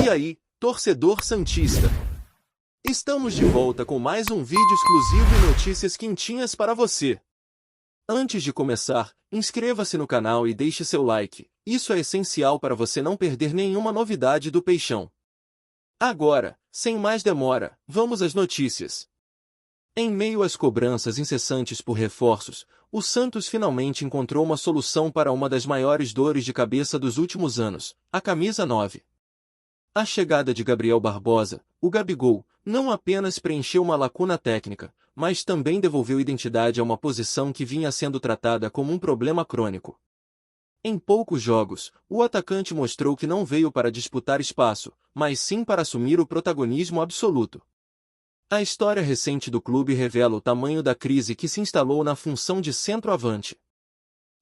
E aí, torcedor santista? Estamos de volta com mais um vídeo exclusivo e notícias quentinhas para você. Antes de começar, inscreva-se no canal e deixe seu like. Isso é essencial para você não perder nenhuma novidade do Peixão. Agora, sem mais demora, vamos às notícias. Em meio às cobranças incessantes por reforços, o Santos finalmente encontrou uma solução para uma das maiores dores de cabeça dos últimos anos, a camisa 9. A chegada de Gabriel Barbosa, o Gabigol, não apenas preencheu uma lacuna técnica, mas também devolveu identidade a uma posição que vinha sendo tratada como um problema crônico. Em poucos jogos, o atacante mostrou que não veio para disputar espaço, mas sim para assumir o protagonismo absoluto. A história recente do clube revela o tamanho da crise que se instalou na função de centroavante.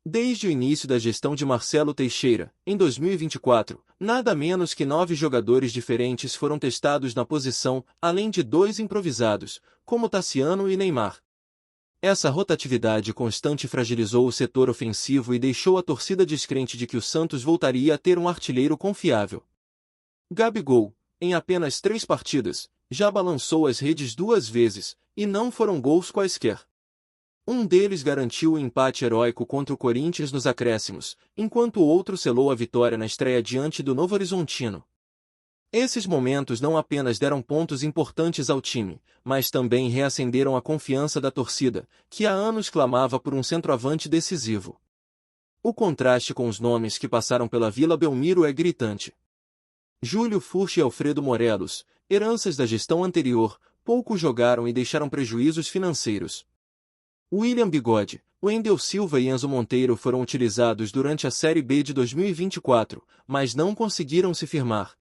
Desde o início da gestão de Marcelo Teixeira, em 2024, nada menos que 9 jogadores diferentes foram testados na posição, além de 2 improvisados, como Tassiano e Neymar. Essa rotatividade constante fragilizou o setor ofensivo e deixou a torcida descrente de que o Santos voltaria a ter um artilheiro confiável. Gabigol, em apenas 3 partidas, já balançou as redes 2 vezes, e não foram gols quaisquer. Um deles garantiu o empate heróico contra o Corinthians nos acréscimos, enquanto o outro selou a vitória na estreia diante do Novo Horizontino. Esses momentos não apenas deram pontos importantes ao time, mas também reacenderam a confiança da torcida, que há anos clamava por um centroavante decisivo. O contraste com os nomes que passaram pela Vila Belmiro é gritante. Júlio Furch e Alfredo Morelos, heranças da gestão anterior, pouco jogaram e deixaram prejuízos financeiros. William Bigode, Wendel Silva e Enzo Monteiro foram utilizados durante a Série B de 2024, mas não conseguiram se firmar.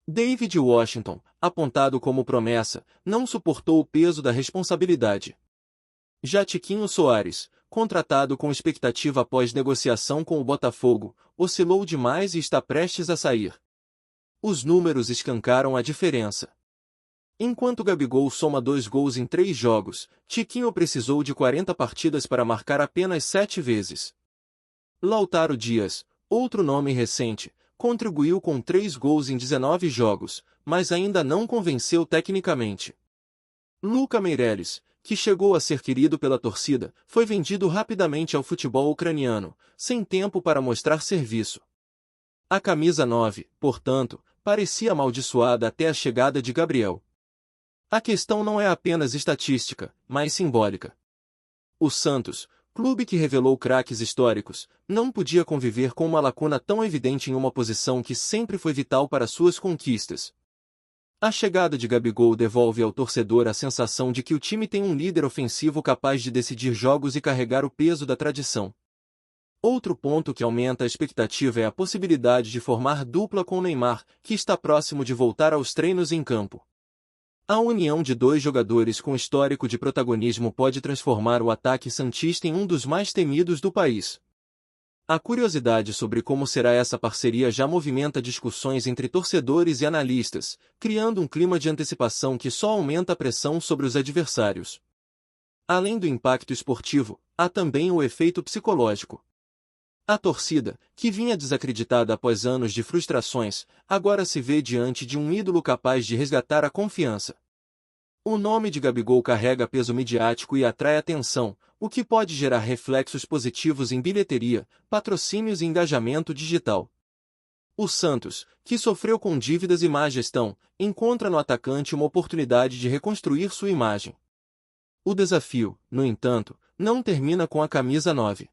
David Washington, apontado como promessa, não suportou o peso da responsabilidade. Já Tiquinho Soares, contratado com expectativa após negociação com o Botafogo, oscilou demais e está prestes a sair. Os números escancaram a diferença. Enquanto Gabigol soma 2 gols em 3 jogos, Tiquinho precisou de 40 partidas para marcar apenas 7 vezes. Lautaro Dias, outro nome recente, contribuiu com 3 gols em 19 jogos, mas ainda não convenceu tecnicamente. Luca Meireles, que chegou a ser querido pela torcida, foi vendido rapidamente ao futebol ucraniano, sem tempo para mostrar serviço. A camisa 9, portanto, parecia amaldiçoada até a chegada de Gabriel. A questão não é apenas estatística, mas simbólica. O Santos, clube que revelou craques históricos, não podia conviver com uma lacuna tão evidente em uma posição que sempre foi vital para suas conquistas. A chegada de Gabigol devolve ao torcedor a sensação de que o time tem um líder ofensivo capaz de decidir jogos e carregar o peso da tradição. Outro ponto que aumenta a expectativa é a possibilidade de formar dupla com Neymar, que está próximo de voltar aos treinos em campo. A união de 2 jogadores com histórico de protagonismo pode transformar o ataque santista em um dos mais temidos do país. A curiosidade sobre como será essa parceria já movimenta discussões entre torcedores e analistas, criando um clima de antecipação que só aumenta a pressão sobre os adversários. Além do impacto esportivo, há também o efeito psicológico. A torcida, que vinha desacreditada após anos de frustrações, agora se vê diante de um ídolo capaz de resgatar a confiança. O nome de Gabigol carrega peso midiático e atrai atenção, o que pode gerar reflexos positivos em bilheteria, patrocínios e engajamento digital. O Santos, que sofreu com dívidas e má gestão, encontra no atacante uma oportunidade de reconstruir sua imagem. O desafio, no entanto, não termina com a camisa 9.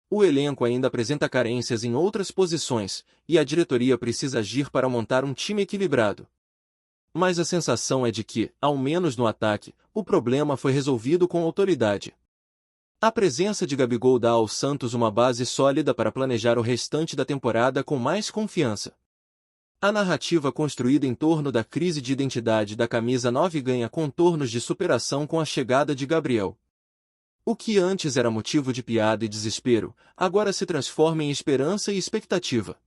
O elenco ainda apresenta carências em outras posições, e a diretoria precisa agir para montar um time equilibrado. Mas a sensação é de que, ao menos no ataque, o problema foi resolvido com autoridade. A presença de Gabigol dá ao Santos uma base sólida para planejar o restante da temporada com mais confiança. A narrativa construída em torno da crise de identidade da camisa 9 ganha contornos de superação com a chegada de Gabriel. O que antes era motivo de piada e desespero, agora se transforma em esperança e expectativa.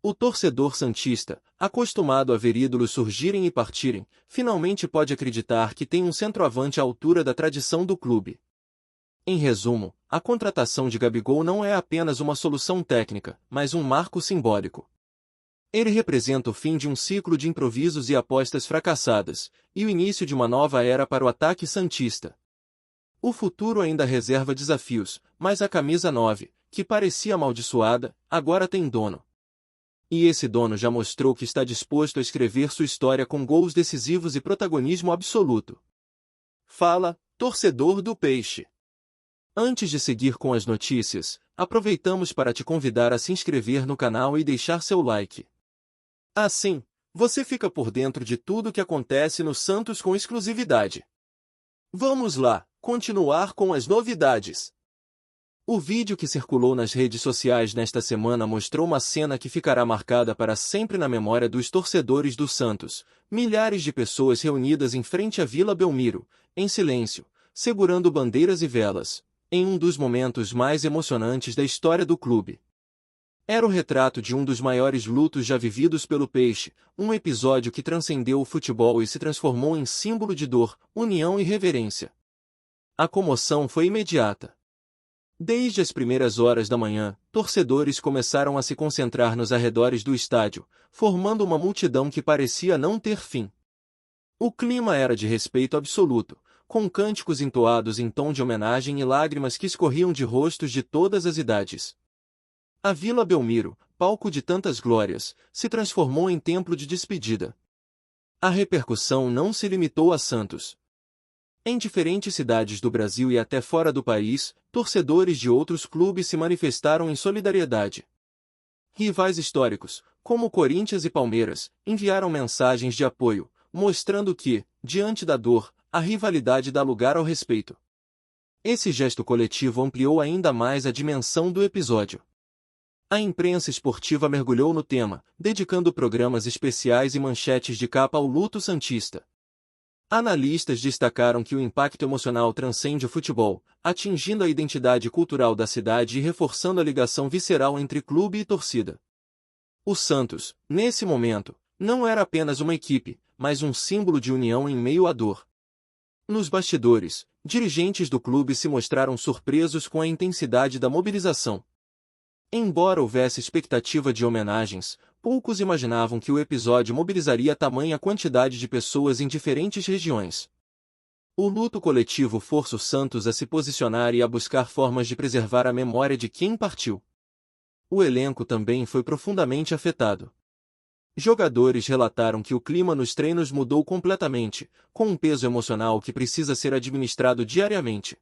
O torcedor santista, acostumado a ver ídolos surgirem e partirem, finalmente pode acreditar que tem um centroavante à altura da tradição do clube. Em resumo, a contratação de Gabigol não é apenas uma solução técnica, mas um marco simbólico. Ele representa o fim de um ciclo de improvisos e apostas fracassadas, e o início de uma nova era para o ataque santista. O futuro ainda reserva desafios, mas a camisa 9, que parecia amaldiçoada, agora tem dono. E esse dono já mostrou que está disposto a escrever sua história com gols decisivos e protagonismo absoluto. Fala, torcedor do Peixe! Antes de seguir com as notícias, aproveitamos para te convidar a se inscrever no canal e deixar seu like. Assim, você fica por dentro de tudo o que acontece no Santos com exclusividade. Vamos lá, continuar com as novidades. O vídeo que circulou nas redes sociais nesta semana mostrou uma cena que ficará marcada para sempre na memória dos torcedores do Santos. Milhares de pessoas reunidas em frente à Vila Belmiro, em silêncio, segurando bandeiras e velas, em um dos momentos mais emocionantes da história do clube. Era o retrato de um dos maiores lutos já vividos pelo Peixe, um episódio que transcendeu o futebol e se transformou em símbolo de dor, união e reverência. A comoção foi imediata. Desde as primeiras horas da manhã, torcedores começaram a se concentrar nos arredores do estádio, formando uma multidão que parecia não ter fim. O clima era de respeito absoluto, com cânticos entoados em tom de homenagem e lágrimas que escorriam de rostos de todas as idades. A Vila Belmiro, palco de tantas glórias, se transformou em templo de despedida. A repercussão não se limitou a Santos. Em diferentes cidades do Brasil e até fora do país, torcedores de outros clubes se manifestaram em solidariedade. Rivais históricos, como Corinthians e Palmeiras, enviaram mensagens de apoio, mostrando que, diante da dor, a rivalidade dá lugar ao respeito. Esse gesto coletivo ampliou ainda mais a dimensão do episódio. A imprensa esportiva mergulhou no tema, dedicando programas especiais e manchetes de capa ao luto santista. Analistas destacaram que o impacto emocional transcende o futebol, atingindo a identidade cultural da cidade e reforçando a ligação visceral entre clube e torcida. O Santos, nesse momento, não era apenas uma equipe, mas um símbolo de união em meio à dor. Nos bastidores, dirigentes do clube se mostraram surpresos com a intensidade da mobilização. Embora houvesse expectativa de homenagens, poucos imaginavam que o episódio mobilizaria tamanha quantidade de pessoas em diferentes regiões. O luto coletivo força o Santos a se posicionar e a buscar formas de preservar a memória de quem partiu. O elenco também foi profundamente afetado. Jogadores relataram que o clima nos treinos mudou completamente, com um peso emocional que precisa ser administrado diariamente.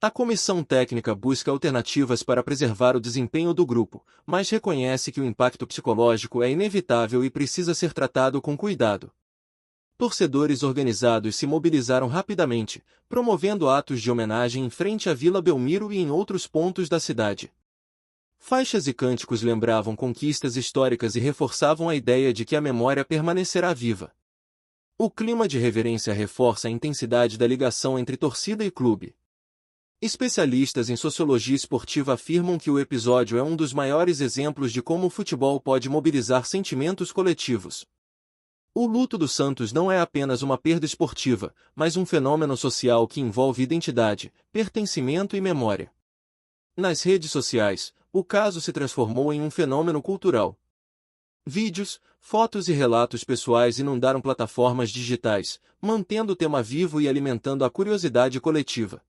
A comissão técnica busca alternativas para preservar o desempenho do grupo, mas reconhece que o impacto psicológico é inevitável e precisa ser tratado com cuidado. Torcedores organizados se mobilizaram rapidamente, promovendo atos de homenagem em frente à Vila Belmiro e em outros pontos da cidade. Faixas e cânticos lembravam conquistas históricas e reforçavam a ideia de que a memória permanecerá viva. O clima de reverência reforça a intensidade da ligação entre torcida e clube. Especialistas em sociologia esportiva afirmam que o episódio é um dos maiores exemplos de como o futebol pode mobilizar sentimentos coletivos. O luto do Santos não é apenas uma perda esportiva, mas um fenômeno social que envolve identidade, pertencimento e memória. Nas redes sociais, o caso se transformou em um fenômeno cultural. Vídeos, fotos e relatos pessoais inundaram plataformas digitais, mantendo o tema vivo e alimentando a curiosidade coletiva.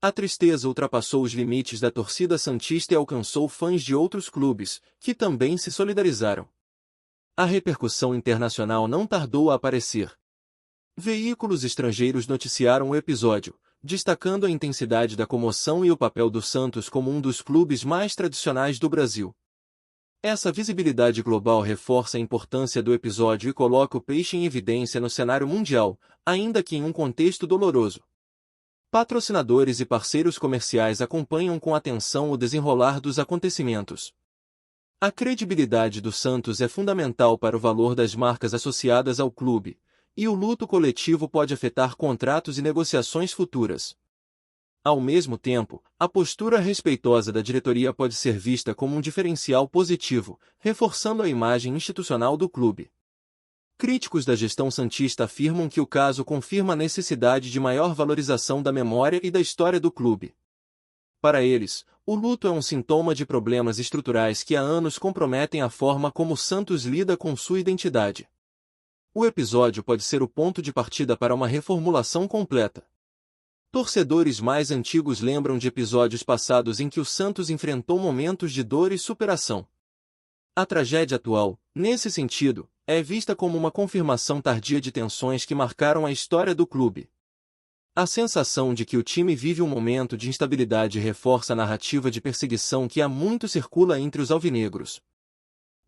A tristeza ultrapassou os limites da torcida santista e alcançou fãs de outros clubes, que também se solidarizaram. A repercussão internacional não tardou a aparecer. Veículos estrangeiros noticiaram o episódio, destacando a intensidade da comoção e o papel do Santos como um dos clubes mais tradicionais do Brasil. Essa visibilidade global reforça a importância do episódio e coloca o Peixe em evidência no cenário mundial, ainda que em um contexto doloroso. Patrocinadores e parceiros comerciais acompanham com atenção o desenrolar dos acontecimentos. A credibilidade do Santos é fundamental para o valor das marcas associadas ao clube, e o luto coletivo pode afetar contratos e negociações futuras. Ao mesmo tempo, a postura respeitosa da diretoria pode ser vista como um diferencial positivo, reforçando a imagem institucional do clube. Críticos da gestão santista afirmam que o caso confirma a necessidade de maior valorização da memória e da história do clube. Para eles, o luto é um sintoma de problemas estruturais que há anos comprometem a forma como o Santos lida com sua identidade. O episódio pode ser o ponto de partida para uma reformulação completa. Torcedores mais antigos lembram de episódios passados em que o Santos enfrentou momentos de dor e superação. A tragédia atual, nesse sentido, é vista como uma confirmação tardia de tensões que marcaram a história do clube. A sensação de que o time vive um momento de instabilidade reforça a narrativa de perseguição que há muito circula entre os alvinegros.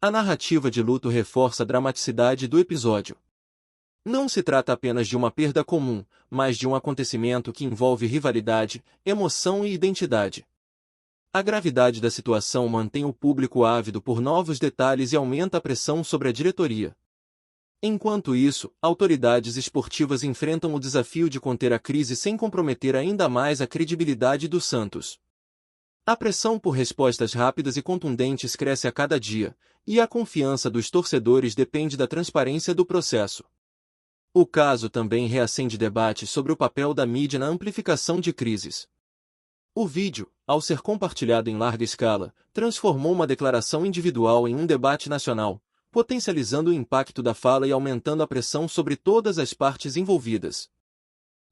A narrativa de luto reforça a dramaticidade do episódio. Não se trata apenas de uma perda comum, mas de um acontecimento que envolve rivalidade, emoção e identidade. A gravidade da situação mantém o público ávido por novos detalhes e aumenta a pressão sobre a diretoria. Enquanto isso, autoridades esportivas enfrentam o desafio de conter a crise sem comprometer ainda mais a credibilidade do Santos. A pressão por respostas rápidas e contundentes cresce a cada dia, e a confiança dos torcedores depende da transparência do processo. O caso também reacende debates sobre o papel da mídia na amplificação de crises. O vídeo, ao ser compartilhado em larga escala, transformou uma declaração individual em um debate nacional, potencializando o impacto da fala e aumentando a pressão sobre todas as partes envolvidas.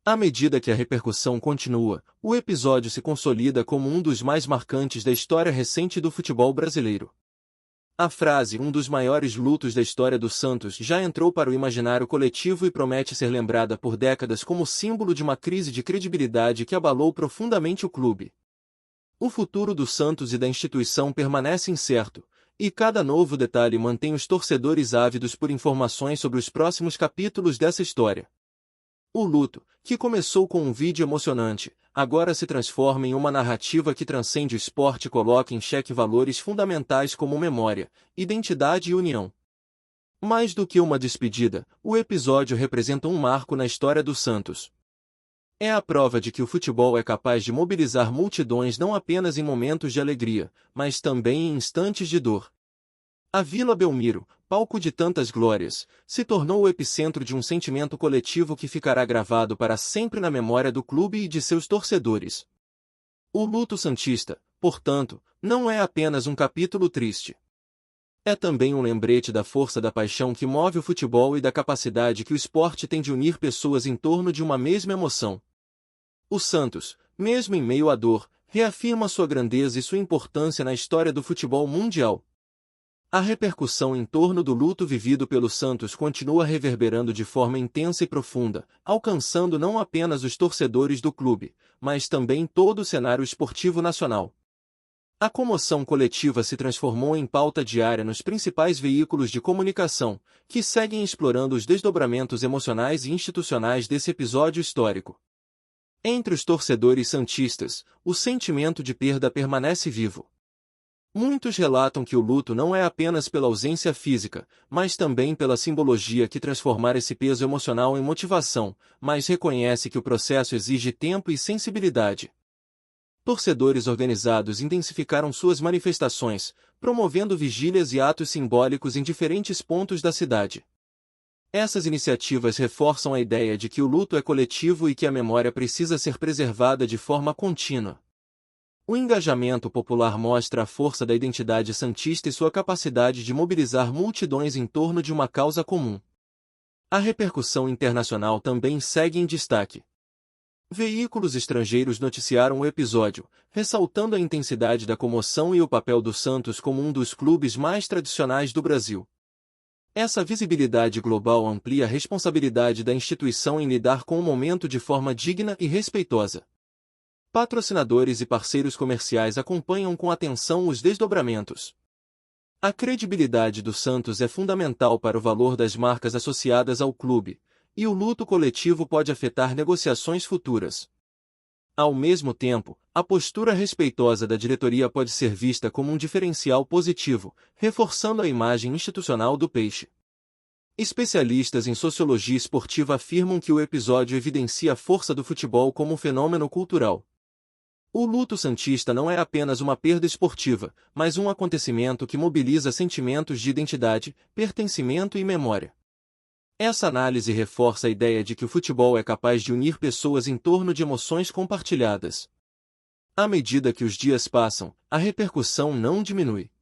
À medida que a repercussão continua, o episódio se consolida como um dos mais marcantes da história recente do futebol brasileiro. A frase "um dos maiores lutos da história do Santos" já entrou para o imaginário coletivo e promete ser lembrada por décadas como símbolo de uma crise de credibilidade que abalou profundamente o clube. O futuro do Santos e da instituição permanece incerto, e cada novo detalhe mantém os torcedores ávidos por informações sobre os próximos capítulos dessa história. O luto, que começou com um vídeo emocionante, agora se transforma em uma narrativa que transcende o esporte e coloca em xeque valores fundamentais como memória, identidade e união. Mais do que uma despedida, o episódio representa um marco na história do Santos. É a prova de que o futebol é capaz de mobilizar multidões não apenas em momentos de alegria, mas também em instantes de dor. A Vila Belmiro, palco de tantas glórias, se tornou o epicentro de um sentimento coletivo que ficará gravado para sempre na memória do clube e de seus torcedores. O luto santista, portanto, não é apenas um capítulo triste. É também um lembrete da força da paixão que move o futebol e da capacidade que o esporte tem de unir pessoas em torno de uma mesma emoção. O Santos, mesmo em meio à dor, reafirma sua grandeza e sua importância na história do futebol mundial. A repercussão em torno do luto vivido pelo Santos continua reverberando de forma intensa e profunda, alcançando não apenas os torcedores do clube, mas também todo o cenário esportivo nacional. A comoção coletiva se transformou em pauta diária nos principais veículos de comunicação, que seguem explorando os desdobramentos emocionais e institucionais desse episódio histórico. Entre os torcedores santistas, o sentimento de perda permanece vivo. Muitos relatam que o luto não é apenas pela ausência física, mas também pela simbologia que transformar esse peso emocional em motivação, mas reconhece que o processo exige tempo e sensibilidade. Torcedores organizados intensificaram suas manifestações, promovendo vigílias e atos simbólicos em diferentes pontos da cidade. Essas iniciativas reforçam a ideia de que o luto é coletivo e que a memória precisa ser preservada de forma contínua. O engajamento popular mostra a força da identidade santista e sua capacidade de mobilizar multidões em torno de uma causa comum. A repercussão internacional também segue em destaque. Veículos estrangeiros noticiaram o episódio, ressaltando a intensidade da comoção e o papel do Santos como um dos clubes mais tradicionais do Brasil. Essa visibilidade global amplia a responsabilidade da instituição em lidar com o momento de forma digna e respeitosa. Patrocinadores e parceiros comerciais acompanham com atenção os desdobramentos. A credibilidade do Santos é fundamental para o valor das marcas associadas ao clube, e o luto coletivo pode afetar negociações futuras. Ao mesmo tempo, a postura respeitosa da diretoria pode ser vista como um diferencial positivo, reforçando a imagem institucional do Peixe. Especialistas em sociologia esportiva afirmam que o episódio evidencia a força do futebol como um fenômeno cultural. O luto santista não é apenas uma perda esportiva, mas um acontecimento que mobiliza sentimentos de identidade, pertencimento e memória. Essa análise reforça a ideia de que o futebol é capaz de unir pessoas em torno de emoções compartilhadas. À medida que os dias passam, a repercussão não diminui.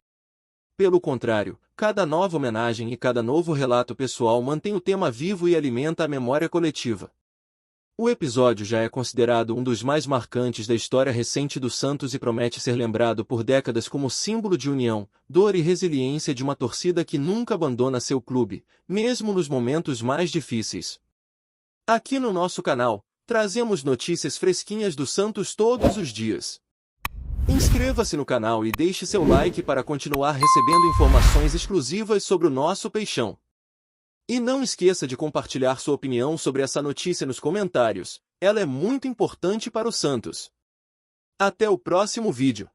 Pelo contrário, cada nova homenagem e cada novo relato pessoal mantém o tema vivo e alimenta a memória coletiva. O episódio já é considerado um dos mais marcantes da história recente do Santos e promete ser lembrado por décadas como símbolo de união, dor e resiliência de uma torcida que nunca abandona seu clube, mesmo nos momentos mais difíceis. Aqui no nosso canal, trazemos notícias fresquinhas do Santos todos os dias. Inscreva-se no canal e deixe seu like para continuar recebendo informações exclusivas sobre o nosso peixão. E não esqueça de compartilhar sua opinião sobre essa notícia nos comentários, ela é muito importante para o Santos. Até o próximo vídeo.